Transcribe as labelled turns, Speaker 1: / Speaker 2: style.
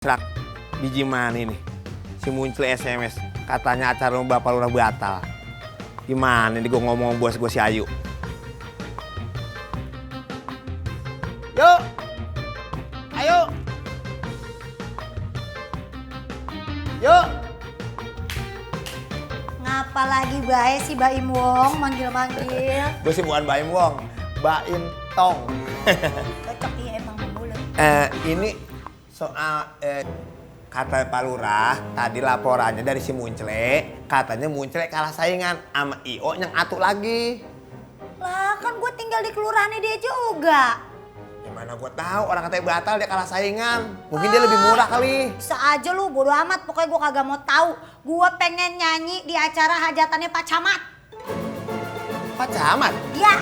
Speaker 1: Serak biji mana ini? Si muncul SMS katanya acara rumah Bapak Lurah batal. Gimana nih gue ngomong bos gue si Ayu? Yuk, ayo, yuk.
Speaker 2: Ngapa lagi bae si Baim Wong manggil-manggil?
Speaker 1: Gue sih bukan Baim Wong, Baim Tong.
Speaker 2: Cocok ya emang mulut.
Speaker 1: Ini soal kata Pak Lurah tadi laporannya dari si Muncele, katanya Muncele kalah saingan sama IO yang atu lagi.
Speaker 2: Lah kan gue tinggal di kelurahannya dia juga.
Speaker 1: Gimana gue tahu orang katanya batal dia kalah saingan. Mungkin dia lebih murah kali.
Speaker 2: Bisa aja lu bodo amat, pokoknya gue kagak mau tahu. Gue pengen nyanyi di acara hajatannya Pak Camat.
Speaker 1: Pak Camat?
Speaker 2: Iya.